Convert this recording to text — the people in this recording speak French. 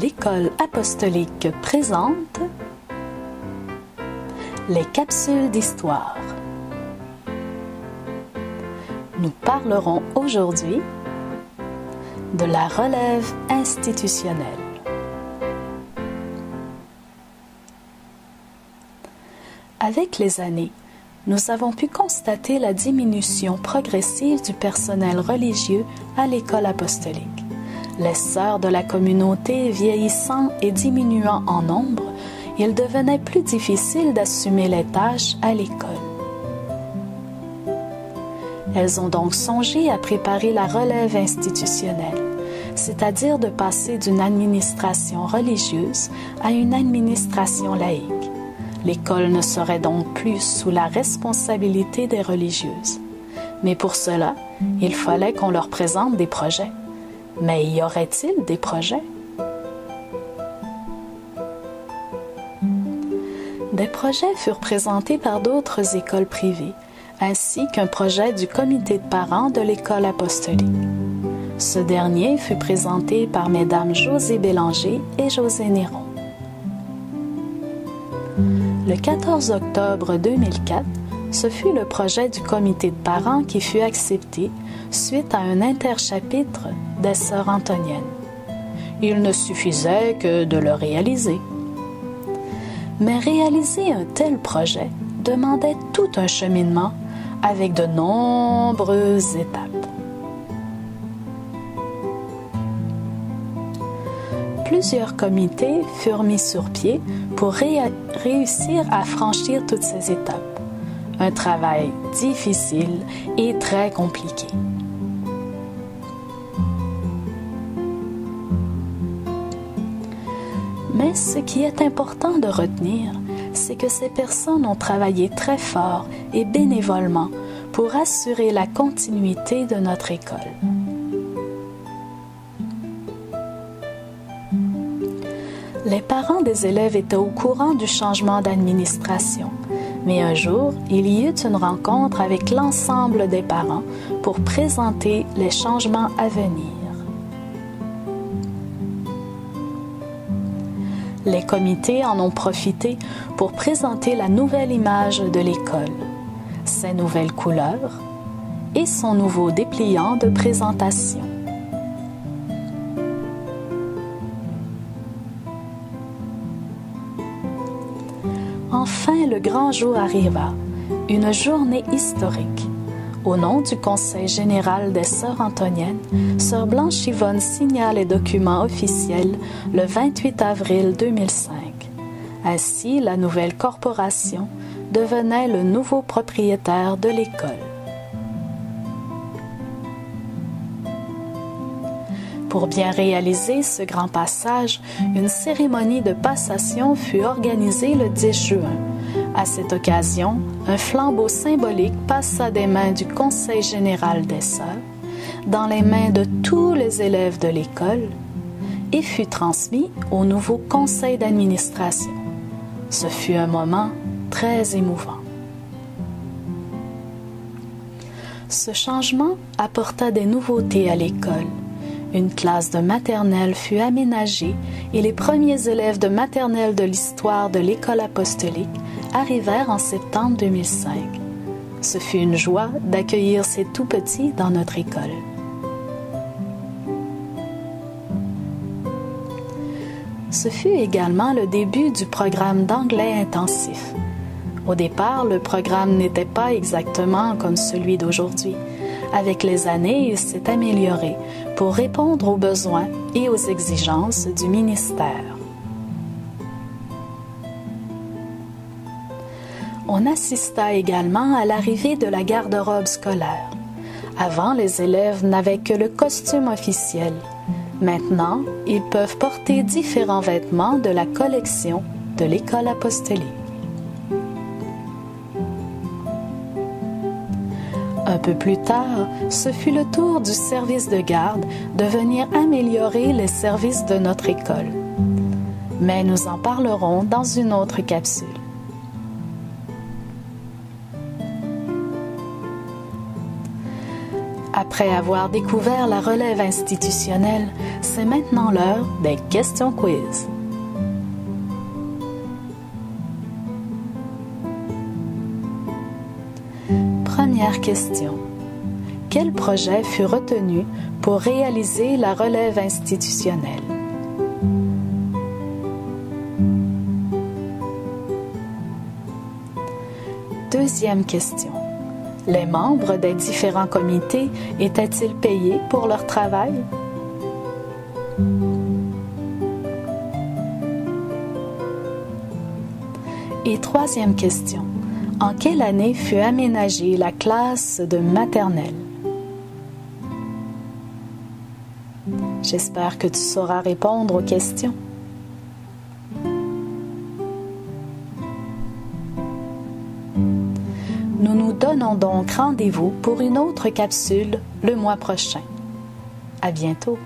l'École apostolique présente les capsules d'histoire. Nous parlerons aujourd'hui de la relève institutionnelle. Avec les années, nous avons pu constater la diminution progressive du personnel religieux à l'École apostolique. Les sœurs de la communauté vieillissant et diminuant en nombre, il devenait plus difficile d'assumer les tâches à l'école. Elles ont donc songé à préparer la relève institutionnelle, c'est-à-dire de passer d'une administration religieuse à une administration laïque. L'école ne serait donc plus sous la responsabilité des religieuses. Mais pour cela, il fallait qu'on leur présente des projets. Mais y aurait-il des projets? Des projets furent présentés par d'autres écoles privées, ainsi qu'un projet du comité de parents de l'École apostolique. Ce dernier fut présenté par mesdames José Bélanger et José Néron. Le 14 octobre 2004, ce fut le projet du comité de parents qui fut accepté suite à un interchapitre des sœurs antoniennes. Il ne suffisait que de le réaliser. Mais réaliser un tel projet demandait tout un cheminement avec de nombreuses étapes. Plusieurs comités furent mis sur pied pour réussir à franchir toutes ces étapes. Un travail difficile et très compliqué. Mais ce qui est important de retenir, c'est que ces personnes ont travaillé très fort et bénévolement pour assurer la continuité de notre école. Les parents des élèves étaient au courant du changement d'administration, mais un jour, il y eut une rencontre avec l'ensemble des parents pour présenter les changements à venir. Les comités en ont profité pour présenter la nouvelle image de l'école, ses nouvelles couleurs et son nouveau dépliant de présentation. Enfin, le grand jour arriva, une journée historique. Au nom du Conseil général des Sœurs antoniennes, Sœur Blanche Yvonne signa les documents officiels le 28 avril 2005. Ainsi, la nouvelle corporation devenait le nouveau propriétaire de l'école. Pour bien réaliser ce grand passage, une cérémonie de passation fut organisée le 10 juin. À cette occasion, un flambeau symbolique passa des mains du Conseil général des Sœurs dans les mains de tous les élèves de l'école et fut transmis au nouveau conseil d'administration. Ce fut un moment très émouvant. Ce changement apporta des nouveautés à l'école. Une classe de maternelle fut aménagée et les premiers élèves de maternelle de l'histoire de l'École apostolique arrivèrent en septembre 2005. Ce fut une joie d'accueillir ces tout-petits dans notre école. Ce fut également le début du programme d'anglais intensif. Au départ, le programme n'était pas exactement comme celui d'aujourd'hui. Avec les années, il s'est amélioré pour répondre aux besoins et aux exigences du ministère. On assista également à l'arrivée de la garde-robe scolaire. Avant, les élèves n'avaient que le costume officiel. Maintenant, ils peuvent porter différents vêtements de la collection de l'École apostolique. Un peu plus tard, ce fut le tour du service de garde de venir améliorer les services de notre école. Mais nous en parlerons dans une autre capsule. Après avoir découvert la relève institutionnelle, c'est maintenant l'heure des questions quiz. Première question. Quel projet fut retenu pour réaliser la relève institutionnelle? Deuxième question. Les membres des différents comités étaient-ils payés pour leur travail? Et troisième question. En quelle année fut aménagée la classe de maternelle? J'espère que tu sauras répondre aux questions. Nous nous donnons donc rendez-vous pour une autre capsule le mois prochain. À bientôt!